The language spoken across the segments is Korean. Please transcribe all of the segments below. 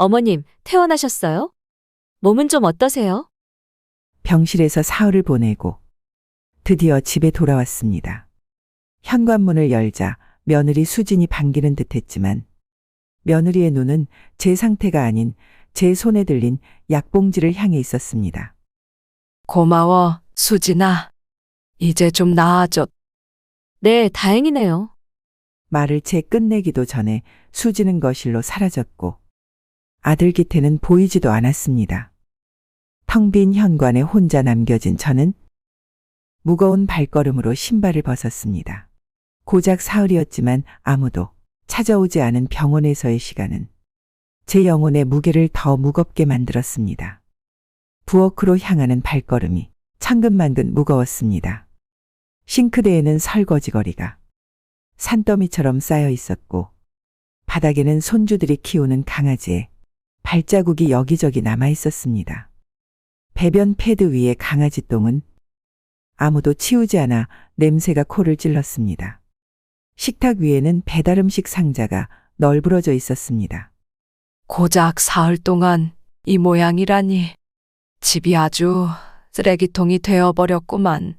어머님, 퇴원하셨어요? 몸은 좀 어떠세요? 병실에서 사흘을 보내고 드디어 집에 돌아왔습니다. 현관문을 열자 며느리 수진이 반기는 듯했지만 며느리의 눈은 제 상태가 아닌 제 손에 들린 약봉지를 향해 있었습니다. 고마워, 수진아. 이제 좀 나아졌. 네, 다행이네요. 말을 채 끝내기도 전에 수지는 거실로 사라졌고 아들 기태는 보이지도 않았습니다. 텅 빈 현관에 혼자 남겨진 저는 무거운 발걸음으로 신발을 벗었습니다. 고작 사흘이었지만 아무도 찾아오지 않은 병원에서의 시간은 제 영혼의 무게를 더 무겁게 만들었습니다. 부엌으로 향하는 발걸음이 천근만근 무거웠습니다. 싱크대에는 설거지거리가 산더미처럼 쌓여 있었고 바닥에는 손주들이 키우는 강아지의 발자국이 여기저기 남아 있었습니다. 배변 패드 위에 강아지 똥은 아무도 치우지 않아 냄새가 코를 찔렀습니다. 식탁 위에는 배달음식 상자가 널브러져 있었습니다. 고작 사흘 동안 이 모양이라니. 집이 아주 쓰레기통이 되어버렸구만.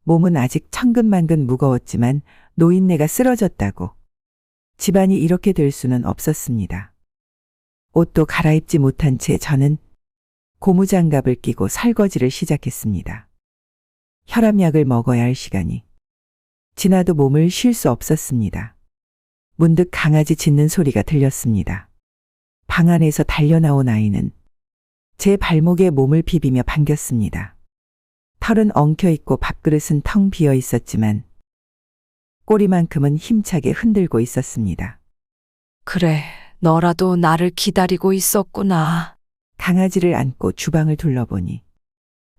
몸은 아직 천근만근 무거웠지만 노인네가 쓰러졌다고. 집안이 이렇게 될 수는 없었습니다. 옷도 갈아입지 못한 채 저는 고무장갑을 끼고 설거지를 시작했습니다. 혈압약을 먹어야 할 시간이 지나도 몸을 쉴 수 없었습니다. 문득 강아지 짖는 소리가 들렸습니다. 방 안에서 달려나온 아이는 제 발목에 몸을 비비며 반겼습니다. 털은 엉켜있고 밥그릇은 텅 비어 있었지만 꼬리만큼은 힘차게 흔들고 있었습니다. 그래, 너라도 나를 기다리고 있었구나. 강아지를 안고 주방을 둘러보니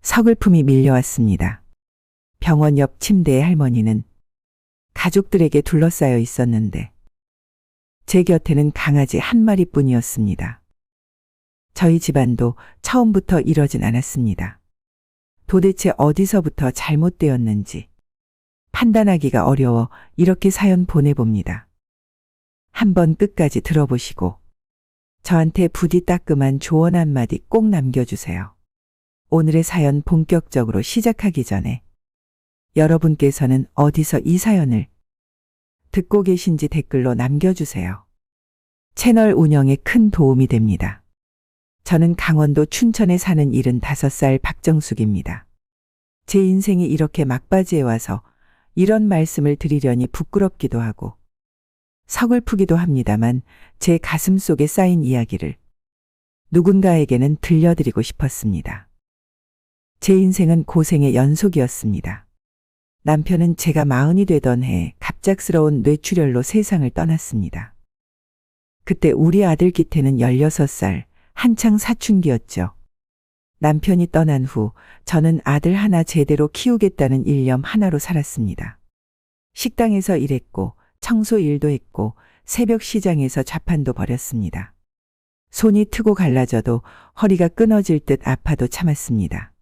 서글픔이 밀려왔습니다. 병원 옆 침대의 할머니는 가족들에게 둘러싸여 있었는데 제 곁에는 강아지 한 마리뿐이었습니다. 저희 집안도 처음부터 이러진 않았습니다. 도대체 어디서부터 잘못되었는지 판단하기가 어려워 이렇게 사연 보내봅니다. 한번 끝까지 들어보시고 저한테 부디 따끔한 조언 한마디 꼭 남겨주세요. 오늘의 사연 본격적으로 시작하기 전에 여러분께서는 어디서 이 사연을 듣고 계신지 댓글로 남겨주세요. 채널 운영에 큰 도움이 됩니다. 저는 강원도 춘천에 사는 75살 박정숙입니다. 제 인생이 이렇게 막바지에 와서 이런 말씀을 드리려니 부끄럽기도 하고 서글프기도 합니다만 제 가슴 속에 쌓인 이야기를 누군가에게는 들려드리고 싶었습니다. 제 인생은 고생의 연속이었습니다. 남편은 제가 40이 되던 해 갑작스러운 뇌출혈로 세상을 떠났습니다. 그때 우리 아들 기태는 16살, 한창 사춘기였죠. 남편이 떠난 후 저는 아들 하나 제대로 키우겠다는 일념 하나로 살았습니다. 식당에서 일했고 청소 일도 했고 새벽 시장에서 좌판도 벌였습니다. 손이 트고 갈라져도 허리가 끊어질 듯 아파도 참았습니다.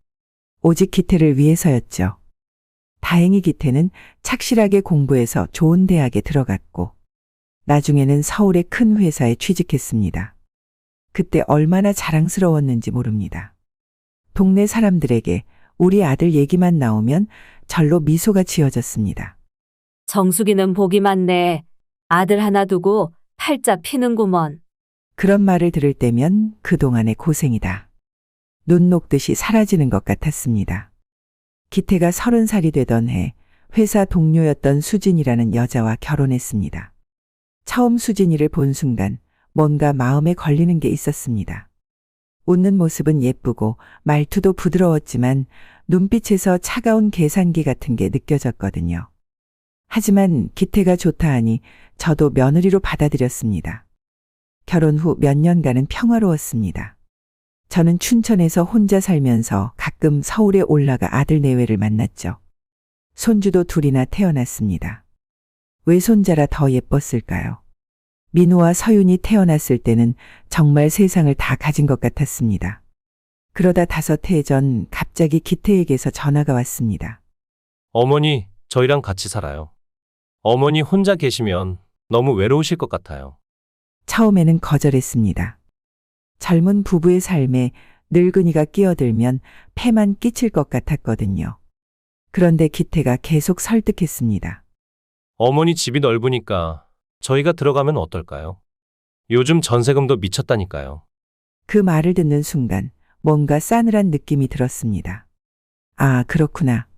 오직 기태를 위해서였죠. 다행히 기태는 착실하게 공부해서 좋은 대학에 들어갔고 나중에는 서울의 큰 회사에 취직했습니다. 그때 얼마나 자랑스러웠는지 모릅니다. 동네 사람들에게 우리 아들 얘기만 나오면 절로 미소가 지어졌습니다. 정숙이는 복이 많네. 아들 하나 두고 팔자 피는구먼. 그런 말을 들을 때면 그동안의 고생이다. 눈 녹듯이 사라지는 것 같았습니다. 기태가 30살이 되던 해 회사 동료였던 수진이라는 여자와 결혼했습니다. 처음 수진이를 본 순간 뭔가 마음에 걸리는 게 있었습니다. 웃는 모습은 예쁘고 말투도 부드러웠지만 눈빛에서 차가운 계산기 같은 게 느껴졌거든요. 하지만 기태가 좋다 하니 저도 며느리로 받아들였습니다. 결혼 후 몇 년간은 평화로웠습니다. 저는 춘천에서 혼자 살면서 가끔 서울에 올라가 아들 내외를 만났죠. 손주도 둘이나 태어났습니다. 외손자라 더 예뻤을까요? 민우와 서윤이 태어났을 때는 정말 세상을 다 가진 것 같았습니다. 그러다 5해 전 갑자기 기태에게서 전화가 왔습니다. 어머니, 저희랑 같이 살아요. 어머니 혼자 계시면 너무 외로우실 것 같아요. 처음에는 거절했습니다. 젊은 부부의 삶에 늙은이가 끼어들면 폐만 끼칠 것 같았거든요. 그런데 기태가 계속 설득했습니다. 어머니 집이 넓으니까 저희가 들어가면 어떨까요? 요즘 전세금도 미쳤다니까요. 그 말을 듣는 순간 뭔가 싸늘한 느낌이 들었습니다. 아, 그렇구나.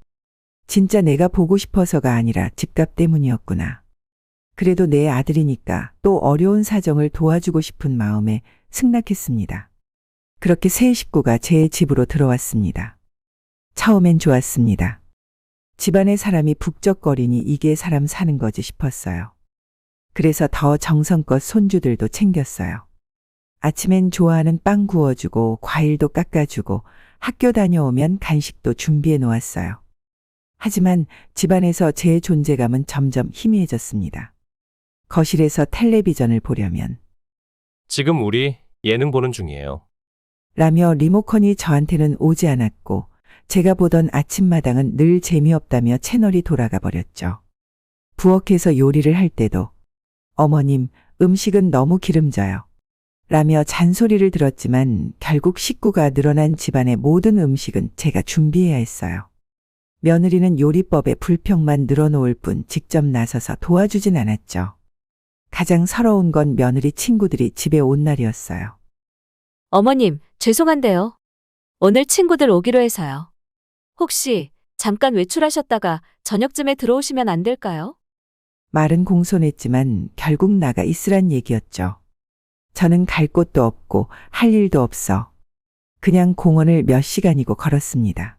진짜 내가 보고 싶어서가 아니라 집값 때문이었구나. 그래도 내 아들이니까 또 어려운 사정을 도와주고 싶은 마음에 승낙했습니다. 그렇게 세 식구가 제 집으로 들어왔습니다. 처음엔 좋았습니다. 집안의 사람이 북적거리니 이게 사람 사는 거지 싶었어요. 그래서 더 정성껏 손주들도 챙겼어요. 아침엔 좋아하는 빵 구워주고 과일도 깎아주고 학교 다녀오면 간식도 준비해 놓았어요. 하지만 집안에서 제 존재감은 점점 희미해졌습니다. 거실에서 텔레비전을 보려면 지금 우리 예능 보는 중이에요. 라며 리모컨이 저한테는 오지 않았고 제가 보던 아침마당은 늘 재미없다며 채널이 돌아가 버렸죠. 부엌에서 요리를 할 때도 어머님, 음식은 너무 기름져요. 라며 잔소리를 들었지만 결국 식구가 늘어난 집안의 모든 음식은 제가 준비해야 했어요. 며느리는 요리법에 불평만 늘어놓을 뿐 직접 나서서 도와주진 않았죠. 가장 서러운 건 며느리 친구들이 집에 온 날이었어요. 어머님, 죄송한데요. 오늘 친구들 오기로 해서요. 혹시 잠깐 외출하셨다가 저녁쯤에 들어오시면 안 될까요? 말은 공손했지만 결국 나가 있으란 얘기였죠. 저는 갈 곳도 없고 할 일도 없어. 그냥 공원을 몇 시간이고 걸었습니다.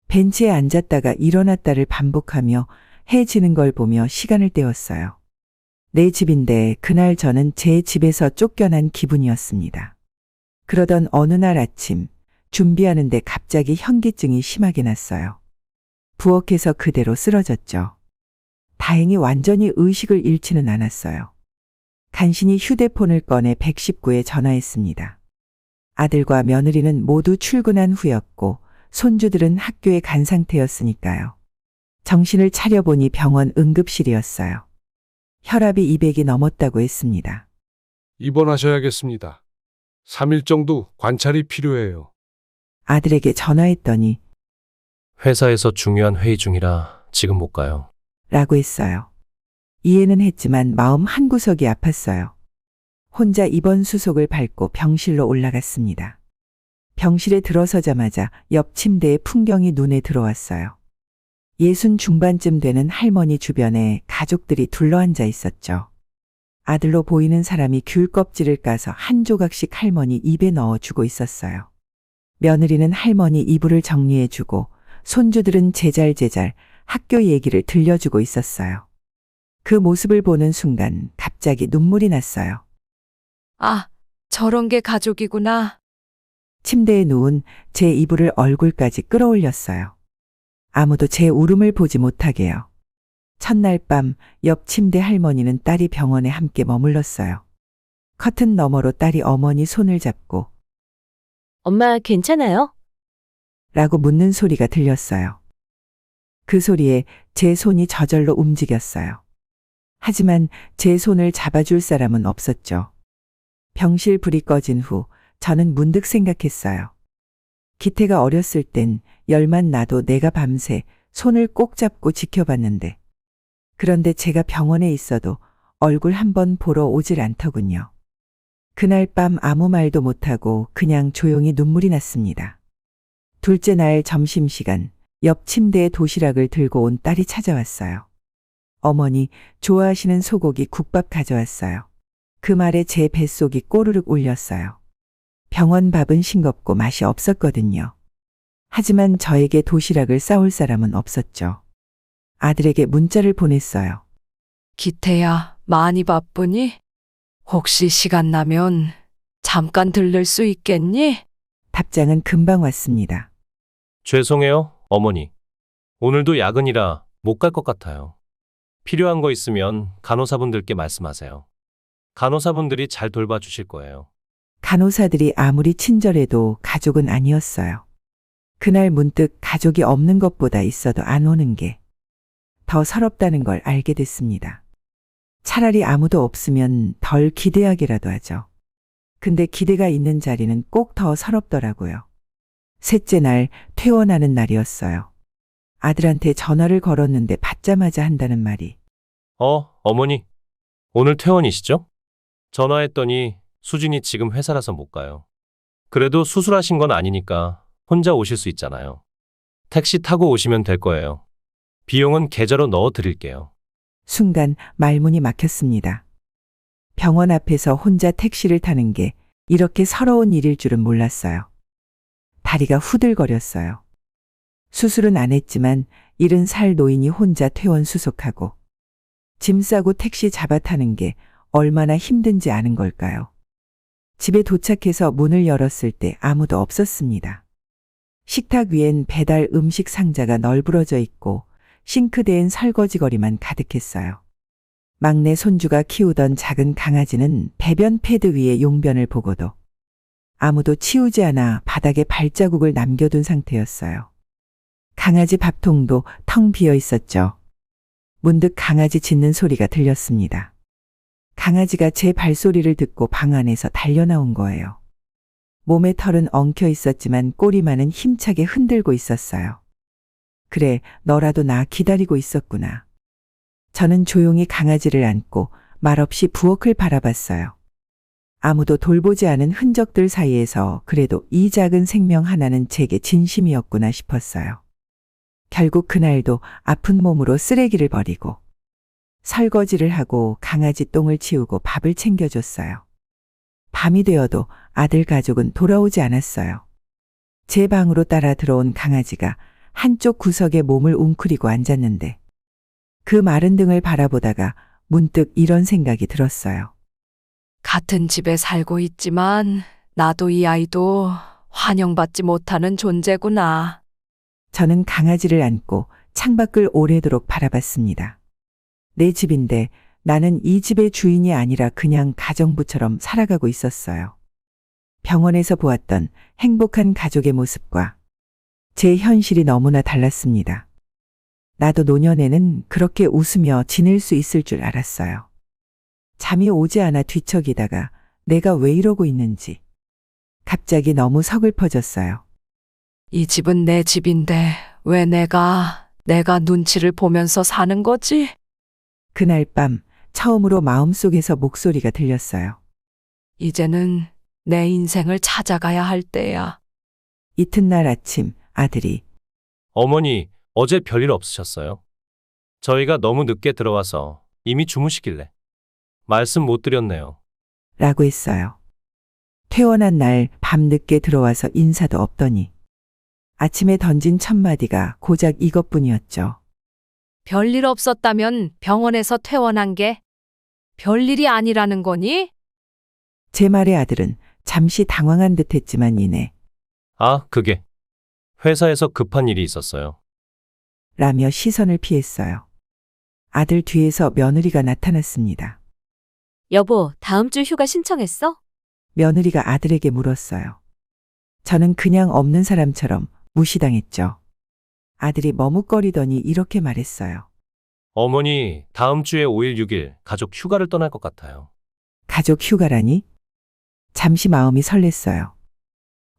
벤치에 앉았다가 일어났다를 반복하며 해 지는 걸 보며 시간을 때웠어요. 내 집인데 그날 저는 제 집에서 쫓겨난 기분이었습니다. 그러던 어느 날 아침 준비하는데 갑자기 현기증이 심하게 났어요. 부엌에서 그대로 쓰러졌죠. 다행히 완전히 의식을 잃지는 않았어요. 간신히 휴대폰을 꺼내 119에 전화했습니다. 아들과 며느리는 모두 출근한 후였고 손주들은 학교에 간 상태였으니까요. 정신을 차려보니 병원 응급실이었어요. 혈압이 200이 넘었다고 했습니다. 입원하셔야겠습니다. 3일 정도 관찰이 필요해요. 아들에게 전화했더니 회사에서 중요한 회의 중이라 지금 못 가요. 라고 했어요. 이해는 했지만 마음 한구석이 아팠어요. 혼자 입원 수속을 밟고 병실로 올라갔습니다. 병실에 들어서자마자 옆 침대의 풍경이 눈에 들어왔어요. 60 중반쯤 되는 할머니 주변에 가족들이 둘러앉아 있었죠. 아들로 보이는 사람이 귤 껍질을 까서 한 조각씩 할머니 입에 넣어주고 있었어요. 며느리는 할머니 이불을 정리해주고 손주들은 제잘제잘 학교 얘기를 들려주고 있었어요. 그 모습을 보는 순간 갑자기 눈물이 났어요. 아, 저런 게 가족이구나. 침대에 누운 제 이불을 얼굴까지 끌어올렸어요. 아무도 제 울음을 보지 못하게요. 첫날 밤 옆 침대 할머니는 딸이 병원에 함께 머물렀어요. 커튼 너머로 딸이 어머니 손을 잡고 엄마 괜찮아요? 라고 묻는 소리가 들렸어요. 그 소리에 제 손이 저절로 움직였어요. 하지만 제 손을 잡아줄 사람은 없었죠. 병실 불이 꺼진 후 저는 문득 생각했어요. 기태가 어렸을 땐 열만 나도 내가 밤새 손을 꼭 잡고 지켜봤는데 그런데 제가 병원에 있어도 얼굴 한번 보러 오질 않더군요. 그날 밤 아무 말도 못하고 그냥 조용히 눈물이 났습니다. 둘째 날 점심시간 옆 침대에 도시락을 들고 온 딸이 찾아왔어요. 어머니, 좋아하시는 소고기 국밥 가져왔어요. 그 말에 제 뱃속이 꼬르륵 울렸어요. 병원 밥은 싱겁고 맛이 없었거든요. 하지만 저에게 도시락을 싸올 사람은 없었죠. 아들에게 문자를 보냈어요. 기태야, 많이 바쁘니? 혹시 시간 나면 잠깐 들를 수 있겠니? 답장은 금방 왔습니다. 죄송해요, 어머니. 오늘도 야근이라 못 갈 것 같아요. 필요한 거 있으면 간호사분들께 말씀하세요. 간호사분들이 잘 돌봐주실 거예요. 간호사들이 아무리 친절해도 가족은 아니었어요. 그날 문득 가족이 없는 것보다 있어도 안 오는 게 더 서럽다는 걸 알게 됐습니다. 차라리 아무도 없으면 덜 기대하게라도 하죠. 근데 기대가 있는 자리는 꼭 더 서럽더라고요. 셋째 날 퇴원하는 날이었어요. 아들한테 전화를 걸었는데 받자마자 한다는 말이 어머니. 오늘 퇴원이시죠? 전화했더니 수진이 지금 회사라서 못 가요. 그래도 수술하신 건 아니니까 혼자 오실 수 있잖아요. 택시 타고 오시면 될 거예요. 비용은 계좌로 넣어 드릴게요. 순간 말문이 막혔습니다. 병원 앞에서 혼자 택시를 타는 게 이렇게 서러운 일일 줄은 몰랐어요. 다리가 후들거렸어요. 수술은 안 했지만 70살 노인이 혼자 퇴원 수속하고 짐 싸고 택시 잡아 타는 게 얼마나 힘든지 아는 걸까요? 집에 도착해서 문을 열었을 때 아무도 없었습니다. 식탁 위엔 배달 음식 상자가 널브러져 있고 싱크대엔 설거지거리만 가득했어요. 막내 손주가 키우던 작은 강아지는 배변 패드 위에 용변을 보고도 아무도 치우지 않아 바닥에 발자국을 남겨둔 상태였어요. 강아지 밥통도 텅 비어 있었죠. 문득 강아지 짖는 소리가 들렸습니다. 강아지가 제 발소리를 듣고 방 안에서 달려나온 거예요. 몸에 털은 엉켜 있었지만 꼬리만은 힘차게 흔들고 있었어요. 그래, 너라도 나 기다리고 있었구나. 저는 조용히 강아지를 안고 말없이 부엌을 바라봤어요. 아무도 돌보지 않은 흔적들 사이에서 그래도 이 작은 생명 하나는 제게 진심이었구나 싶었어요. 결국 그날도 아픈 몸으로 쓰레기를 버리고 설거지를 하고 강아지 똥을 치우고 밥을 챙겨줬어요. 밤이 되어도 아들 가족은 돌아오지 않았어요. 제 방으로 따라 들어온 강아지가 한쪽 구석에 몸을 웅크리고 앉았는데 그 마른 등을 바라보다가 문득 이런 생각이 들었어요. 같은 집에 살고 있지만 나도 이 아이도 환영받지 못하는 존재구나. 저는 강아지를 안고 창밖을 오래도록 바라봤습니다. 내 집인데 나는 이 집의 주인이 아니라 그냥 가정부처럼 살아가고 있었어요. 병원에서 보았던 행복한 가족의 모습과 제 현실이 너무나 달랐습니다. 나도 노년에는 그렇게 웃으며 지낼 수 있을 줄 알았어요. 잠이 오지 않아 뒤척이다가 내가 왜 이러고 있는지 갑자기 너무 서글퍼졌어요. 이 집은 내 집인데 왜 내가 눈치를 보면서 사는 거지? 그날 밤 처음으로 마음속에서 목소리가 들렸어요. 이제는 내 인생을 찾아가야 할 때야. 이튿날 아침 아들이 어머니, 어제 별일 없으셨어요? 저희가 너무 늦게 들어와서 이미 주무시길래. 말씀 못 드렸네요. 라고 했어요. 퇴원한 날 밤늦게 들어와서 인사도 없더니 아침에 던진 첫 마디가 고작 이것뿐이었죠. 별일 없었다면 병원에서 퇴원한 게 별일이 아니라는 거니? 제 말에 아들은 잠시 당황한 듯 했지만 이내 아, 그게. 회사에서 급한 일이 있었어요. 라며 시선을 피했어요. 아들 뒤에서 며느리가 나타났습니다. 여보, 다음 주 휴가 신청했어? 며느리가 아들에게 물었어요. 저는 그냥 없는 사람처럼 무시당했죠. 아들이 머뭇거리더니 이렇게 말했어요. 어머니, 다음 주에 5일, 6일 가족 휴가를 떠날 것 같아요. 가족 휴가라니? 잠시 마음이 설렜어요.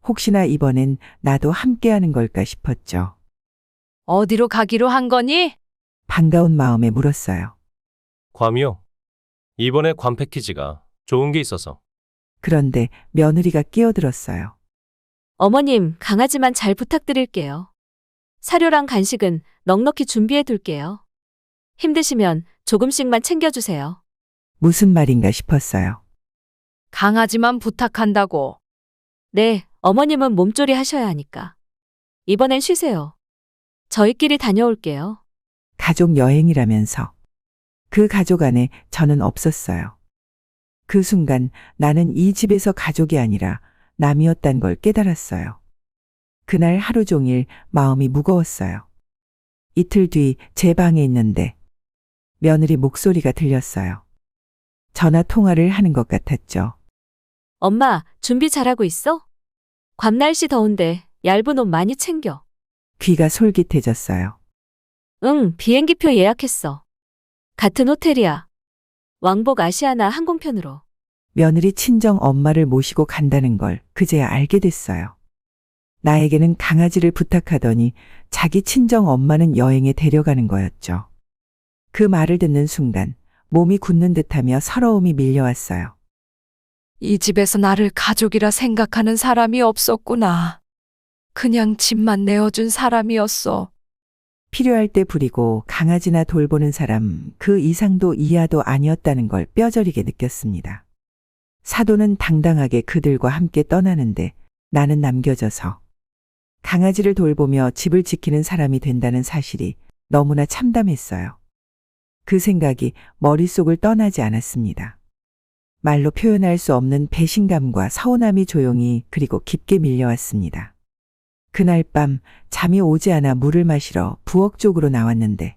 혹시나 이번엔 나도 함께하는 걸까 싶었죠. 어디로 가기로 한 거니? 반가운 마음에 물었어요. 괌이요. 이번에 괌 패키지가 좋은 게 있어서. 그런데 며느리가 끼어들었어요. 어머님, 강아지만 잘 부탁드릴게요. 사료랑 간식은 넉넉히 준비해 둘게요. 힘드시면 조금씩만 챙겨주세요. 무슨 말인가 싶었어요. 강아지만 부탁한다고. 네, 어머님은 몸조리 하셔야 하니까. 이번엔 쉬세요. 저희끼리 다녀올게요. 가족 여행이라면서. 그 가족 안에 저는 없었어요. 그 순간 나는 이 집에서 가족이 아니라 남이었단 걸 깨달았어요. 그날 하루 종일 마음이 무거웠어요. 이틀 뒤 제 방에 있는데 며느리 목소리가 들렸어요. 전화 통화를 하는 것 같았죠. 엄마, 준비 잘하고 있어? 괌 날씨 더운데 얇은 옷 많이 챙겨. 귀가 솔깃해졌어요. 응, 비행기표 예약했어. 같은 호텔이야. 왕복 아시아나 항공편으로. 며느리 친정 엄마를 모시고 간다는 걸 그제야 알게 됐어요. 나에게는 강아지를 부탁하더니 자기 친정 엄마는 여행에 데려가는 거였죠. 그 말을 듣는 순간 몸이 굳는 듯하며 서러움이 밀려왔어요. 이 집에서 나를 가족이라 생각하는 사람이 없었구나. 그냥 집만 내어준 사람이었어. 필요할 때 부리고 강아지나 돌보는 사람 그 이상도 이하도 아니었다는 걸 뼈저리게 느꼈습니다. 사돈은 당당하게 그들과 함께 떠나는데 나는 남겨져서 강아지를 돌보며 집을 지키는 사람이 된다는 사실이 너무나 참담했어요. 그 생각이 머릿속을 떠나지 않았습니다. 말로 표현할 수 없는 배신감과 서운함이 조용히 그리고 깊게 밀려왔습니다. 그날 밤 잠이 오지 않아 물을 마시러 부엌 쪽으로 나왔는데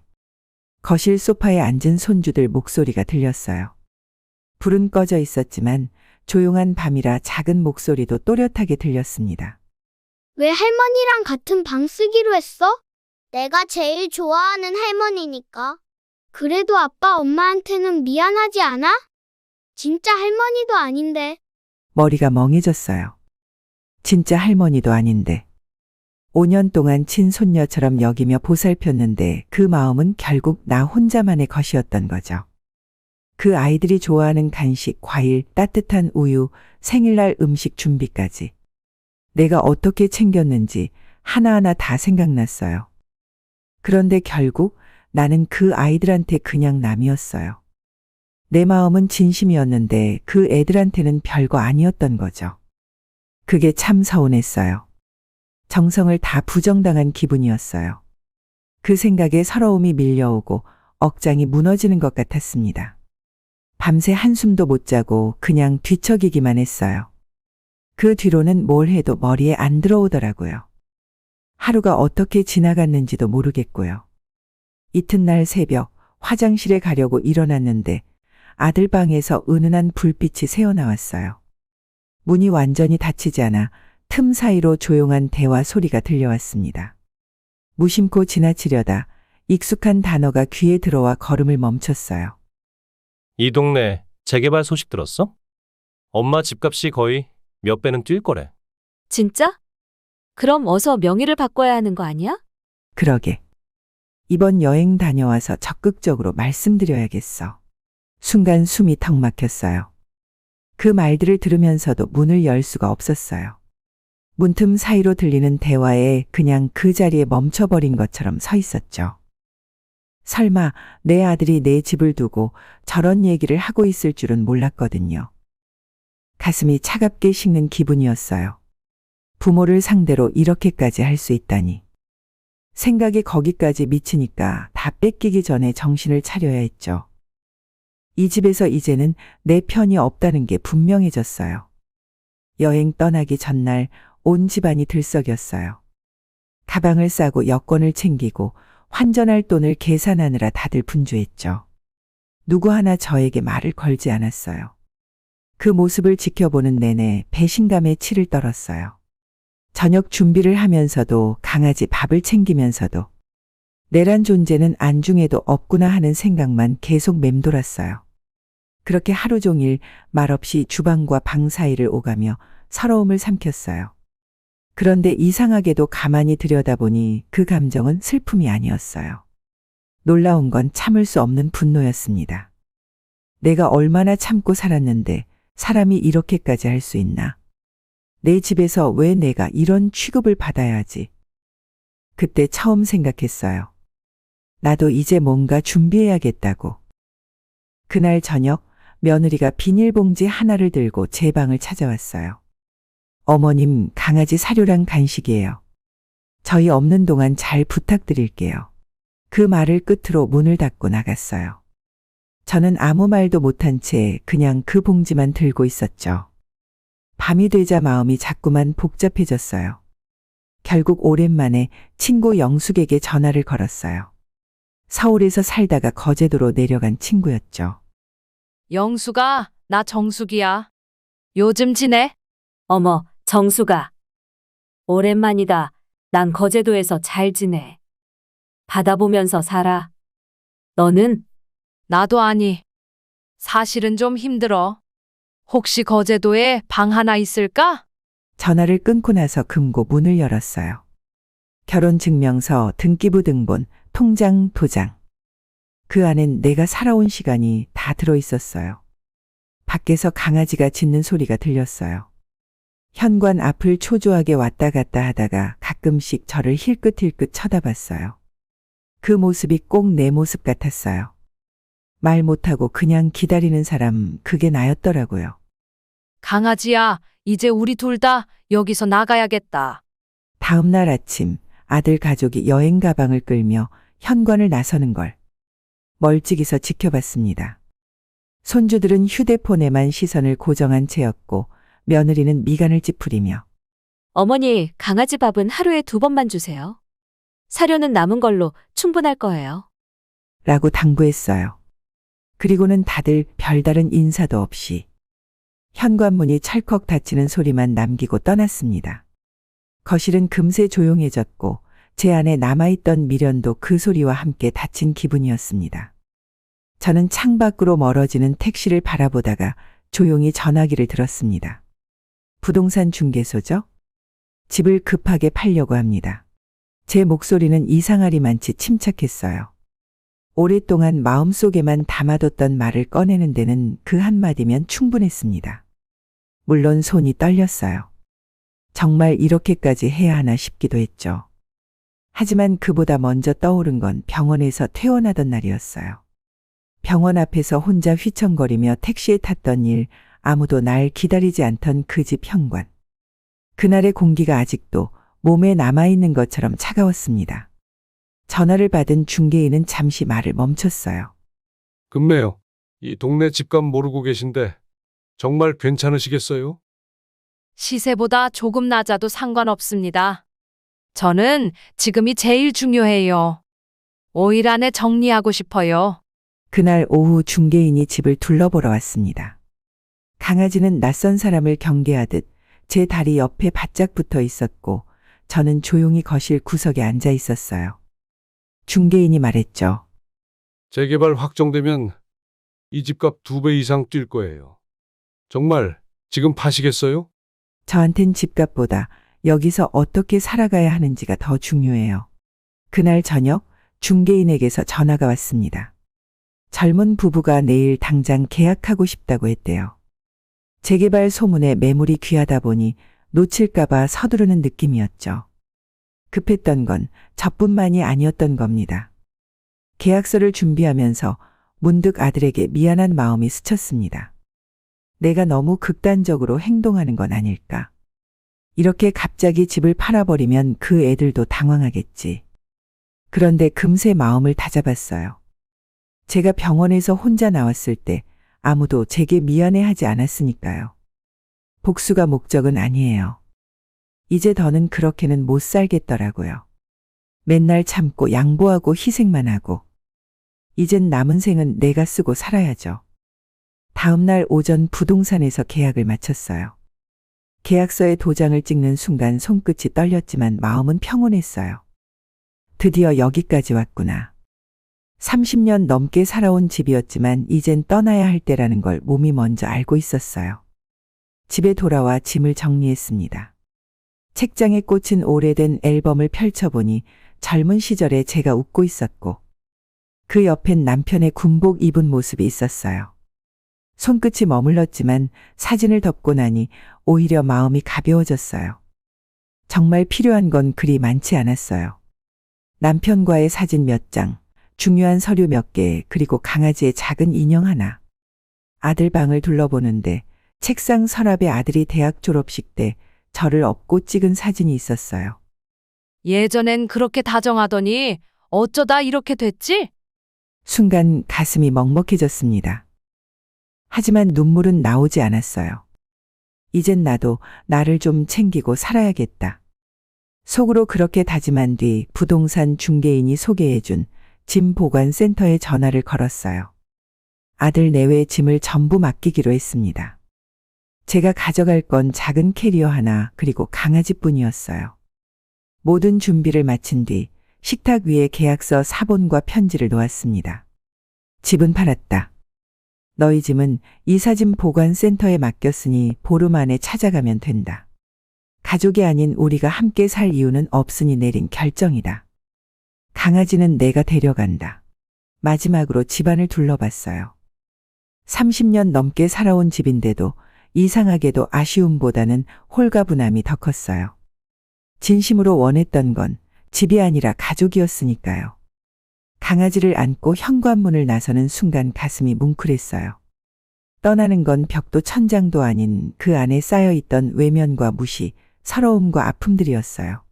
거실 소파에 앉은 손주들 목소리가 들렸어요. 불은 꺼져 있었지만 조용한 밤이라 작은 목소리도 또렷하게 들렸습니다. 왜 할머니랑 같은 방 쓰기로 했어? 내가 제일 좋아하는 할머니니까. 그래도 아빠 엄마한테는 미안하지 않아? 진짜 할머니도 아닌데. 머리가 멍해졌어요. 진짜 할머니도 아닌데. 5년 동안 친손녀처럼 여기며 보살폈는데 그 마음은 결국 나 혼자만의 것이었던 거죠. 그 아이들이 좋아하는 간식, 과일, 따뜻한 우유, 생일날 음식 준비까지. 내가 어떻게 챙겼는지 하나하나 다 생각났어요. 그런데 결국 나는 그 아이들한테 그냥 남이었어요. 내 마음은 진심이었는데 그 애들한테는 별거 아니었던 거죠. 그게 참 서운했어요. 정성을 다 부정당한 기분이었어요. 그 생각에 서러움이 밀려오고 억장이 무너지는 것 같았습니다. 밤새 한숨도 못 자고 그냥 뒤척이기만 했어요. 그 뒤로는 뭘 해도 머리에 안 들어오더라고요. 하루가 어떻게 지나갔는지도 모르겠고요. 이튿날 새벽 화장실에 가려고 일어났는데 아들 방에서 은은한 불빛이 새어나왔어요. 문이 완전히 닫히지 않아 틈 사이로 조용한 대화 소리가 들려왔습니다. 무심코 지나치려다 익숙한 단어가 귀에 들어와 걸음을 멈췄어요. 이 동네 재개발 소식 들었어? 엄마 집값이 거의 몇 배는 뛸 거래. 진짜? 그럼 어서 명의를 바꿔야 하는 거 아니야? 그러게. 이번 여행 다녀와서 적극적으로 말씀드려야겠어. 순간 숨이 턱 막혔어요. 그 말들을 들으면서도 문을 열 수가 없었어요. 문틈 사이로 들리는 대화에 그냥 그 자리에 멈춰버린 것처럼 서 있었죠. 설마 내 아들이 내 집을 두고 저런 얘기를 하고 있을 줄은 몰랐거든요. 가슴이 차갑게 식는 기분이었어요. 부모를 상대로 이렇게까지 할 수 있다니. 생각이 거기까지 미치니까 다 뺏기기 전에 정신을 차려야 했죠. 이 집에서 이제는 내 편이 없다는 게 분명해졌어요. 여행 떠나기 전날 온 집안이 들썩였어요. 가방을 싸고 여권을 챙기고 환전할 돈을 계산하느라 다들 분주했죠. 누구 하나 저에게 말을 걸지 않았어요. 그 모습을 지켜보는 내내 배신감에 치를 떨었어요. 저녁 준비를 하면서도 강아지 밥을 챙기면서도 내란 존재는 안중에도 없구나 하는 생각만 계속 맴돌았어요. 그렇게 하루 종일 말없이 주방과 방 사이를 오가며 서러움을 삼켰어요. 그런데 이상하게도 가만히 들여다보니 그 감정은 슬픔이 아니었어요. 놀라운 건 참을 수 없는 분노였습니다. 내가 얼마나 참고 살았는데 사람이 이렇게까지 할 수 있나? 내 집에서 왜 내가 이런 취급을 받아야 하지? 그때 처음 생각했어요. 나도 이제 뭔가 준비해야겠다고. 그날 저녁 며느리가 비닐봉지 하나를 들고 제 방을 찾아왔어요. 어머님, 강아지 사료랑 간식이에요. 저희 없는 동안 잘 부탁드릴게요. 그 말을 끝으로 문을 닫고 나갔어요. 저는 아무 말도 못한 채 그냥 그 봉지만 들고 있었죠. 밤이 되자 마음이 자꾸만 복잡해졌어요. 결국 오랜만에 친구 영숙에게 전화를 걸었어요. 서울에서 살다가 거제도로 내려간 친구였죠. 영숙아, 나 정숙이야. 요즘 지내? 어머, 정수가. 오랜만이다. 난 거제도에서 잘 지내. 바다 보면서 살아. 너는? 나도 아니. 사실은 좀 힘들어. 혹시 거제도에 방 하나 있을까? 전화를 끊고 나서 금고 문을 열었어요. 결혼증명서, 등기부 등본, 통장, 도장. 그 안엔 내가 살아온 시간이 다 들어 있었어요. 밖에서 강아지가 짖는 소리가 들렸어요. 현관 앞을 초조하게 왔다 갔다 하다가 가끔씩 저를 힐끗힐끗 쳐다봤어요. 그 모습이 꼭 내 모습 같았어요. 말 못하고 그냥 기다리는 사람, 그게 나였더라고요. 강아지야, 이제 우리 둘 다 여기서 나가야겠다. 다음 날 아침 아들 가족이 여행 가방을 끌며 현관을 나서는 걸 멀찍이서 지켜봤습니다. 손주들은 휴대폰에만 시선을 고정한 채였고 며느리는 미간을 찌푸리며 어머니, 강아지 밥은 하루에 2번만 주세요. 사료는 남은 걸로 충분할 거예요. 라고 당부했어요. 그리고는 다들 별다른 인사도 없이 현관문이 찰컥 닫히는 소리만 남기고 떠났습니다. 거실은 금세 조용해졌고 제 안에 남아있던 미련도 그 소리와 함께 닫힌 기분이었습니다. 저는 창밖으로 멀어지는 택시를 바라보다가 조용히 전화기를 들었습니다. 부동산 중개소죠? 집을 급하게 팔려고 합니다. 제 목소리는 이상하리만치 침착했어요. 오랫동안 마음속에만 담아뒀던 말을 꺼내는 데는 그 한마디면 충분했습니다. 물론 손이 떨렸어요. 정말 이렇게까지 해야 하나 싶기도 했죠. 하지만 그보다 먼저 떠오른 건 병원에서 퇴원하던 날이었어요. 병원 앞에서 혼자 휘청거리며 택시에 탔던 일, 아무도 날 기다리지 않던 그 집 현관. 그날의 공기가 아직도 몸에 남아있는 것처럼 차가웠습니다. 전화를 받은 중개인은 잠시 말을 멈췄어요. 금매요. 이 동네 집값 모르고 계신데 정말 괜찮으시겠어요? 시세보다 조금 낮아도 상관없습니다. 저는 지금이 제일 중요해요. 5일 안에 정리하고 싶어요. 그날 오후 중개인이 집을 둘러보러 왔습니다. 강아지는 낯선 사람을 경계하듯 제 다리 옆에 바짝 붙어 있었고 저는 조용히 거실 구석에 앉아 있었어요. 중개인이 말했죠. 재개발 확정되면 이 집값 2배 이상 뛸 거예요. 정말 지금 파시겠어요? 저한텐 집값보다 여기서 어떻게 살아가야 하는지가 더 중요해요. 그날 저녁 중개인에게서 전화가 왔습니다. 젊은 부부가 내일 당장 계약하고 싶다고 했대요. 재개발 소문에 매물이 귀하다 보니 놓칠까봐 서두르는 느낌이었죠. 급했던 건 저뿐만이 아니었던 겁니다. 계약서를 준비하면서 문득 아들에게 미안한 마음이 스쳤습니다. 내가 너무 극단적으로 행동하는 건 아닐까. 이렇게 갑자기 집을 팔아버리면 그 애들도 당황하겠지. 그런데 금세 마음을 다잡았어요. 제가 병원에서 혼자 나왔을 때 아무도 제게 미안해하지 않았으니까요. 복수가 목적은 아니에요. 이제 더는 그렇게는 못 살겠더라고요. 맨날 참고 양보하고 희생만 하고. 이젠 남은 생은 내가 쓰고 살아야죠. 다음 날 오전 부동산에서 계약을 마쳤어요. 계약서에 도장을 찍는 순간 손끝이 떨렸지만 마음은 평온했어요. 드디어 여기까지 왔구나. 30년 넘게 살아온 집이었지만 이젠 떠나야 할 때라는 걸 몸이 먼저 알고 있었어요. 집에 돌아와 짐을 정리했습니다. 책장에 꽂힌 오래된 앨범을 펼쳐보니 젊은 시절에 제가 웃고 있었고 그 옆엔 남편의 군복 입은 모습이 있었어요. 손끝이 머물렀지만 사진을 덮고 나니 오히려 마음이 가벼워졌어요. 정말 필요한 건 그리 많지 않았어요. 남편과의 사진 몇 장, 중요한 서류 몇 개, 그리고 강아지의 작은 인형 하나. 아들 방을 둘러보는데 책상 서랍에 아들이 대학 졸업식 때 저를 업고 찍은 사진이 있었어요. 예전엔 그렇게 다정하더니 어쩌다 이렇게 됐지? 순간 가슴이 먹먹해졌습니다. 하지만 눈물은 나오지 않았어요. 이젠 나도 나를 좀 챙기고 살아야겠다. 속으로 그렇게 다짐한 뒤 부동산 중개인이 소개해준 짐 보관센터에 전화를 걸었어요. 아들 내외 짐을 전부 맡기기로 했습니다. 제가 가져갈 건 작은 캐리어 하나 그리고 강아지뿐이었어요. 모든 준비를 마친 뒤 식탁 위에 계약서 사본과 편지를 놓았습니다. 집은 팔았다. 너희 짐은 이사짐 보관센터에 맡겼으니 보름 안에 찾아가면 된다. 가족이 아닌 우리가 함께 살 이유는 없으니 내린 결정이다. 강아지는 내가 데려간다. 마지막으로 집안을 둘러봤어요. 30년 넘게 살아온 집인데도 이상하게도 아쉬움보다는 홀가분함이 더 컸어요. 진심으로 원했던 건 집이 아니라 가족이었으니까요. 강아지를 안고 현관문을 나서는 순간 가슴이 뭉클했어요. 떠나는 건 벽도 천장도 아닌 그 안에 쌓여있던 외면과 무시, 서러움과 아픔들이었어요.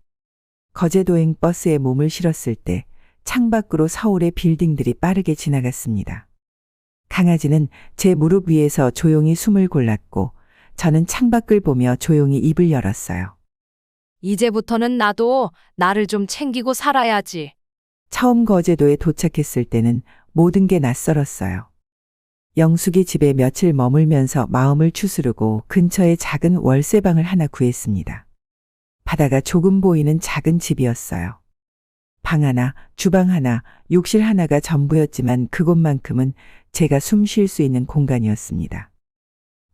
거제도행 버스에 몸을 실었을 때 창밖으로 서울의 빌딩들이 빠르게 지나갔습니다. 강아지는 제 무릎 위에서 조용히 숨을 골랐고 저는 창밖을 보며 조용히 입을 열었어요. 이제부터는 나도 나를 좀 챙기고 살아야지. 처음 거제도에 도착했을 때는 모든 게 낯설었어요. 영숙이 집에 며칠 머물면서 마음을 추스르고 근처에 작은 월세방을 하나 구했습니다. 바다가 조금 보이는 작은 집이었어요. 방 하나, 주방 하나, 욕실 하나가 전부였지만 그곳만큼은 제가 숨 쉴 수 있는 공간이었습니다.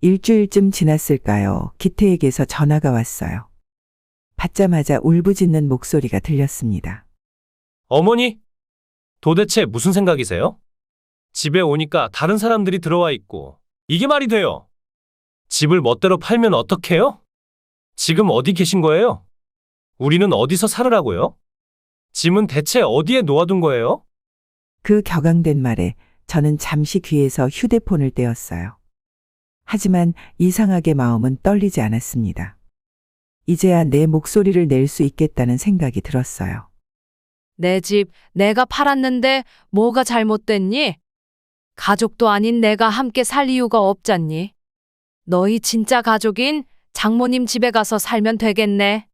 일주일쯤 지났을까요? 기태에게서 전화가 왔어요. 받자마자 울부짖는 목소리가 들렸습니다. 어머니, 도대체 무슨 생각이세요? 집에 오니까 다른 사람들이 들어와 있고, 이게 말이 돼요? 집을 멋대로 팔면 어떡해요? 지금 어디 계신 거예요? 우리는 어디서 살으라고요? 짐은 대체 어디에 놓아둔 거예요? 그 격앙된 말에 저는 잠시 귀에서 휴대폰을 떼었어요. 하지만 이상하게 마음은 떨리지 않았습니다. 이제야 내 목소리를 낼 수 있겠다는 생각이 들었어요. 내 집 내가 팔았는데 뭐가 잘못됐니? 가족도 아닌 내가 함께 살 이유가 없잖니. 너희 진짜 가족인 장모님 집에 가서 살면 되겠네.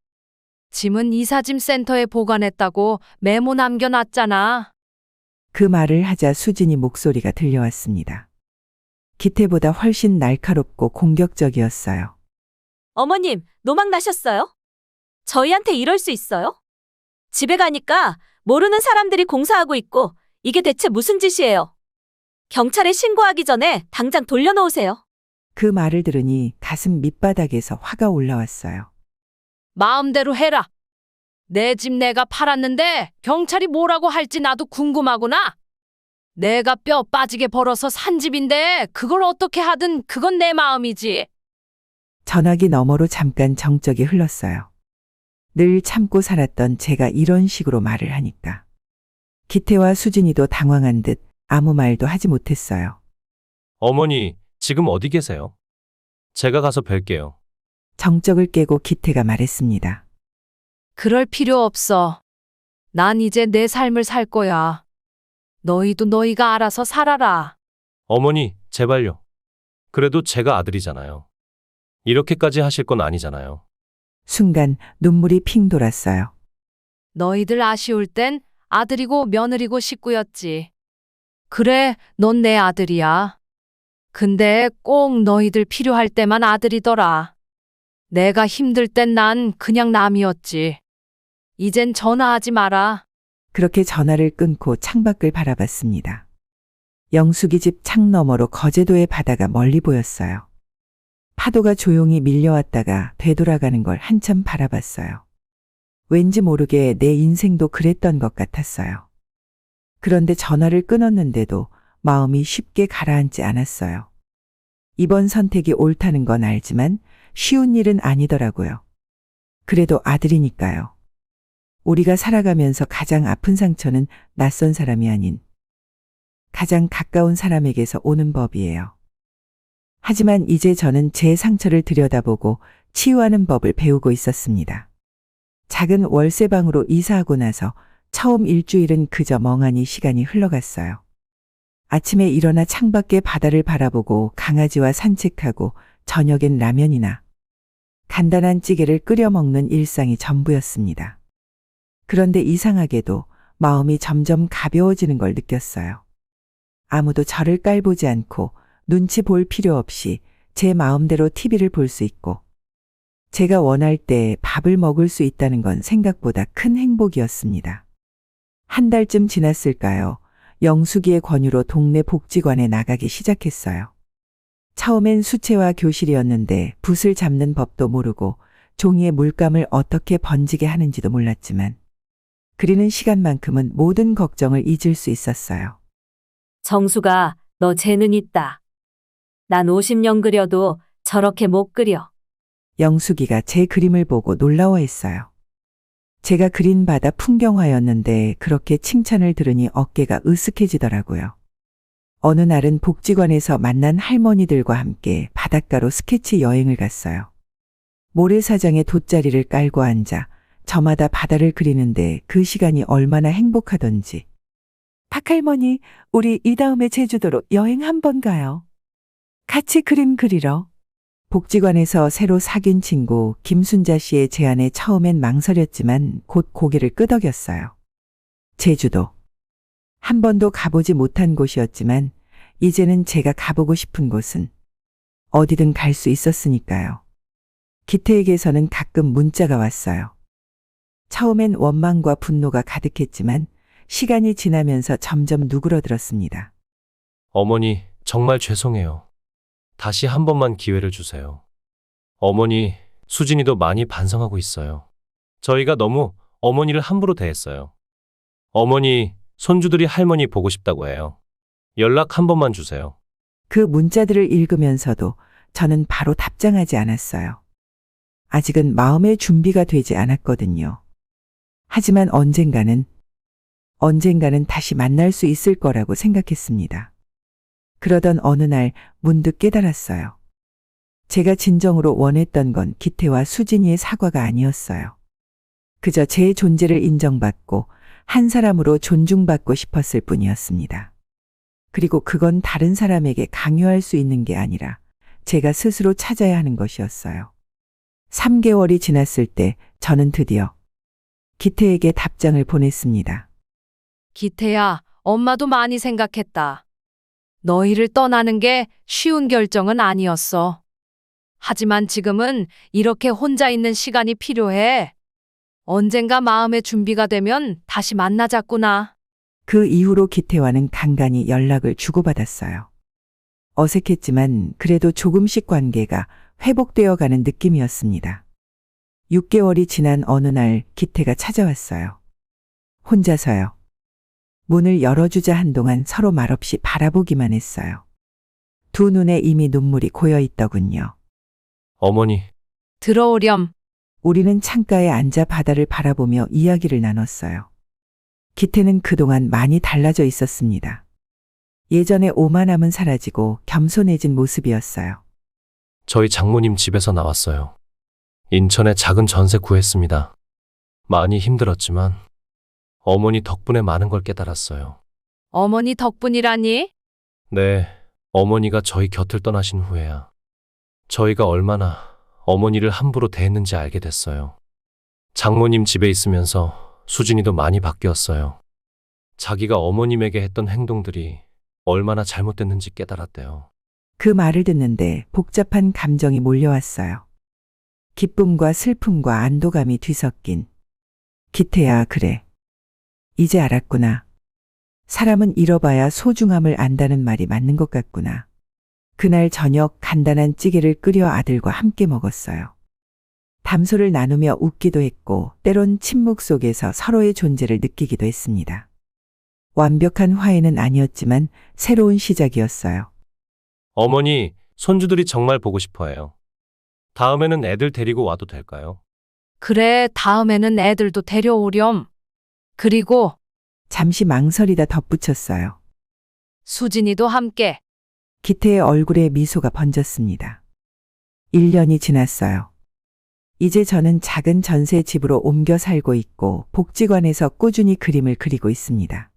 짐은 이사짐 센터에 보관했다고 메모 남겨놨잖아. 그 말을 하자 수진이 목소리가 들려왔습니다. 기태보다 훨씬 날카롭고 공격적이었어요. 어머님, 노망 나셨어요? 저희한테 이럴 수 있어요? 집에 가니까 모르는 사람들이 공사하고 있고 이게 대체 무슨 짓이에요? 경찰에 신고하기 전에 당장 돌려놓으세요. 그 말을 들으니 가슴 밑바닥에서 화가 올라왔어요. 마음대로 해라. 내 집 내가 팔았는데 경찰이 뭐라고 할지 나도 궁금하구나. 내가 뼈 빠지게 벌어서 산 집인데 그걸 어떻게 하든 그건 내 마음이지. 전화기 너머로 잠깐 정적이 흘렀어요. 늘 참고 살았던 제가 이런 식으로 말을 하니까. 기태와 수진이도 당황한 듯 아무 말도 하지 못했어요. 어머니, 지금 어디 계세요? 제가 가서 뵐게요. 정적을 깨고 기태가 말했습니다. 그럴 필요 없어. 난 이제 내 삶을 살 거야. 너희도 너희가 알아서 살아라. 어머니, 제발요. 그래도 제가 아들이잖아요. 이렇게까지 하실 건 아니잖아요. 순간 눈물이 핑 돌았어요. 너희들 아쉬울 땐 아들이고 며느리고 식구였지. 그래, 넌 내 아들이야. 근데 꼭 너희들 필요할 때만 아들이더라. 내가 힘들 땐 난 그냥 남이었지. 이젠 전화하지 마라. 그렇게 전화를 끊고 창밖을 바라봤습니다. 영숙이 집 창 너머로 거제도의 바다가 멀리 보였어요. 파도가 조용히 밀려왔다가 되돌아가는 걸 한참 바라봤어요. 왠지 모르게 내 인생도 그랬던 것 같았어요. 그런데 전화를 끊었는데도 마음이 쉽게 가라앉지 않았어요. 이번 선택이 옳다는 건 알지만 쉬운 일은 아니더라고요. 그래도 아들이니까요. 우리가 살아가면서 가장 아픈 상처는 낯선 사람이 아닌 가장 가까운 사람에게서 오는 법이에요. 하지만 이제 저는 제 상처를 들여다보고 치유하는 법을 배우고 있었습니다. 작은 월세방으로 이사하고 나서 처음 일주일은 그저 멍하니 시간이 흘러갔어요. 아침에 일어나 창밖에 바다를 바라보고 강아지와 산책하고 저녁엔 라면이나 간단한 찌개를 끓여 먹는 일상이 전부였습니다. 그런데 이상하게도 마음이 점점 가벼워지는 걸 느꼈어요. 아무도 저를 깔보지 않고 눈치 볼 필요 없이 제 마음대로 TV를 볼 수 있고 제가 원할 때 밥을 먹을 수 있다는 건 생각보다 큰 행복이었습니다. 한 달쯤 지났을까요? 영숙이의 권유로 동네 복지관에 나가기 시작했어요. 처음엔 수채화 교실이었는데 붓을 잡는 법도 모르고 종이에 물감을 어떻게 번지게 하는지도 몰랐지만 그리는 시간만큼은 모든 걱정을 잊을 수 있었어요. 정수가 너 재능 있다. 난 50년 그려도 저렇게 못 그려. 영숙이가 제 그림을 보고 놀라워했어요. 제가 그린 바다 풍경화였는데 그렇게 칭찬을 들으니 어깨가 으쓱해지더라고요. 어느 날은 복지관에서 만난 할머니들과 함께 바닷가로 스케치 여행을 갔어요. 모래사장에 돗자리를 깔고 앉아 저마다 바다를 그리는데 그 시간이 얼마나 행복하던지. 박할머니, 우리 이 다음에 제주도로 여행 한번 가요. 같이 그림 그리러. 복지관에서 새로 사귄 친구 김순자 씨의 제안에 처음엔 망설였지만 곧 고개를 끄덕였어요. 제주도. 한 번도 가보지 못한 곳이었지만 이제는 제가 가보고 싶은 곳은 어디든 갈 수 있었으니까요. 기태에게서는 가끔 문자가 왔어요. 처음엔 원망과 분노가 가득했지만 시간이 지나면서 점점 누그러들었습니다. 어머니, 정말 죄송해요. 다시 한 번만 기회를 주세요. 어머니, 수진이도 많이 반성하고 있어요. 저희가 너무 어머니를 함부로 대했어요. 어머니, 손주들이 할머니 보고 싶다고 해요. 연락 한 번만 주세요. 그 문자들을 읽으면서도 저는 바로 답장하지 않았어요. 아직은 마음의 준비가 되지 않았거든요. 하지만 언젠가는 다시 만날 수 있을 거라고 생각했습니다. 그러던 어느 날 문득 깨달았어요. 제가 진정으로 원했던 건 기태와 수진이의 사과가 아니었어요. 그저 제 존재를 인정받고 한 사람으로 존중받고 싶었을 뿐이었습니다. 그리고 그건 다른 사람에게 강요할 수 있는 게 아니라 제가 스스로 찾아야 하는 것이었어요. 3개월이 지났을 때 저는 드디어 기태에게 답장을 보냈습니다. 기태야, 엄마도 많이 생각했다. 너희를 떠나는 게 쉬운 결정은 아니었어. 하지만 지금은 이렇게 혼자 있는 시간이 필요해. 언젠가 마음의 준비가 되면 다시 만나자꾸나. 그 이후로 기태와는 간간히 연락을 주고받았어요. 어색했지만 그래도 조금씩 관계가 회복되어 가는 느낌이었습니다. 6개월이 지난 어느 날 기태가 찾아왔어요. 혼자서요. 문을 열어주자 한동안 서로 말없이 바라보기만 했어요. 두 눈에 이미 눈물이 고여 있더군요. 어머니, 들어오렴. 우리는 창가에 앉아 바다를 바라보며 이야기를 나눴어요. 기태는 그동안 많이 달라져 있었습니다. 예전의 오만함은 사라지고 겸손해진 모습이었어요. 저희 장모님 집에서 나왔어요. 인천에 작은 전세 구했습니다. 많이 힘들었지만 어머니 덕분에 많은 걸 깨달았어요. 어머니 덕분이라니? 네, 어머니가 저희 곁을 떠나신 후에야 저희가 얼마나 어머니를 함부로 대했는지 알게 됐어요. 장모님 집에 있으면서 수진이도 많이 바뀌었어요. 자기가 어머님에게 했던 행동들이 얼마나 잘못됐는지 깨달았대요. 그 말을 듣는데 복잡한 감정이 몰려왔어요. 기쁨과 슬픔과 안도감이 뒤섞인. 기태야, 그래. 이제 알았구나. 사람은 잃어봐야 소중함을 안다는 말이 맞는 것 같구나. 그날 저녁 간단한 찌개를 끓여 아들과 함께 먹었어요. 담소를 나누며 웃기도 했고 때론 침묵 속에서 서로의 존재를 느끼기도 했습니다. 완벽한 화해는 아니었지만 새로운 시작이었어요. 어머니, 손주들이 정말 보고 싶어 해요. 다음에는 애들 데리고 와도 될까요? 그래, 다음에는 애들도 데려오렴. 그리고 잠시 망설이다 덧붙였어요. 수진이도 함께. 기태의 얼굴에 미소가 번졌습니다. 1년이 지났어요. 이제 저는 작은 전세 집으로 옮겨 살고 있고 복지관에서 꾸준히 그림을 그리고 있습니다.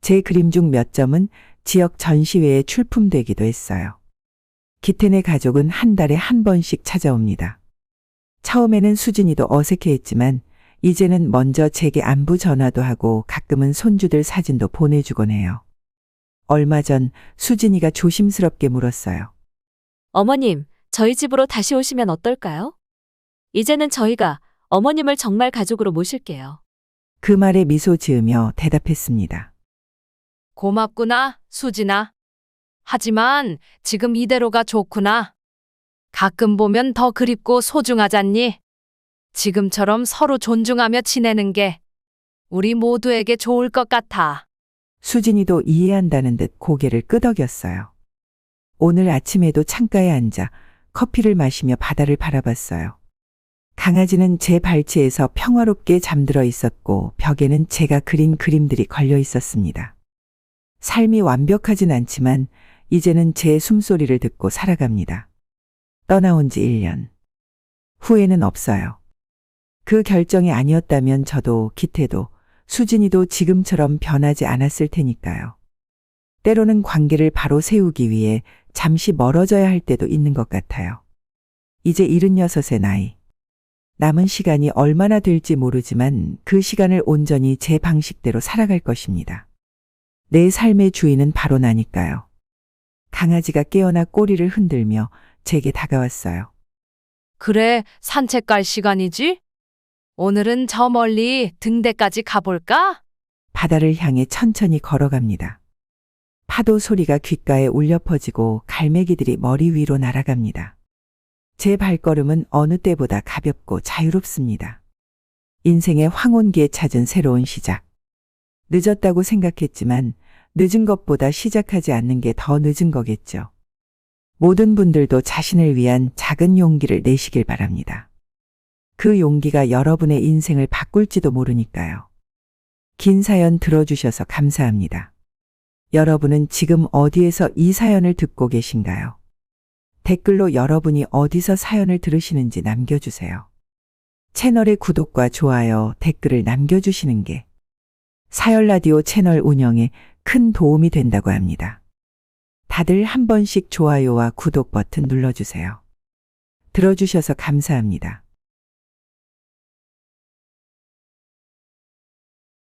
제 그림 중 몇 점은 지역 전시회에 출품되기도 했어요. 기태네 가족은 한 달에 한 번씩 찾아옵니다. 처음에는 수진이도 어색해했지만 이제는 먼저 제게 안부 전화도 하고 가끔은 손주들 사진도 보내주곤 해요. 얼마 전 수진이가 조심스럽게 물었어요. 어머님, 저희 집으로 다시 오시면 어떨까요? 이제는 저희가 어머님을 정말 가족으로 모실게요. 그 말에 미소 지으며 대답했습니다. 고맙구나, 수진아. 하지만 지금 이대로가 좋구나. 가끔 보면 더 그립고 소중하잖니. 지금처럼 서로 존중하며 지내는 게 우리 모두에게 좋을 것 같아. 수진이도 이해한다는 듯 고개를 끄덕였어요. 오늘 아침에도 창가에 앉아 커피를 마시며 바다를 바라봤어요. 강아지는 제 발치에서 평화롭게 잠들어 있었고 벽에는 제가 그린 그림들이 걸려 있었습니다. 삶이 완벽하진 않지만 이제는 제 숨소리를 듣고 살아갑니다. 떠나온 지 1년. 후회는 없어요. 그 결정이 아니었다면 저도 기태도 수진이도 지금처럼 변하지 않았을 테니까요. 때로는 관계를 바로 세우기 위해 잠시 멀어져야 할 때도 있는 것 같아요. 이제 76의 나이. 남은 시간이 얼마나 될지 모르지만 그 시간을 온전히 제 방식대로 살아갈 것입니다. 내 삶의 주인은 바로 나니까요. 강아지가 깨어나 꼬리를 흔들며 제게 다가왔어요. 그래, 산책 갈 시간이지? 오늘은 저 멀리 등대까지 가볼까? 바다를 향해 천천히 걸어갑니다. 파도 소리가 귓가에 울려 퍼지고 갈매기들이 머리 위로 날아갑니다. 제 발걸음은 어느 때보다 가볍고 자유롭습니다. 인생의 황혼기에 찾은 새로운 시작. 늦었다고 생각했지만 늦은 것보다 시작하지 않는 게 더 늦은 거겠죠. 모든 분들도 자신을 위한 작은 용기를 내시길 바랍니다. 그 용기가 여러분의 인생을 바꿀지도 모르니까요. 긴 사연 들어주셔서 감사합니다. 여러분은 지금 어디에서 이 사연을 듣고 계신가요? 댓글로 여러분이 어디서 사연을 들으시는지 남겨주세요. 채널의 구독과 좋아요, 댓글을 남겨주시는 게 사열라디오 채널 운영에 큰 도움이 된다고 합니다. 다들 한 번씩 좋아요와 구독 버튼 눌러주세요. 들어주셔서 감사합니다.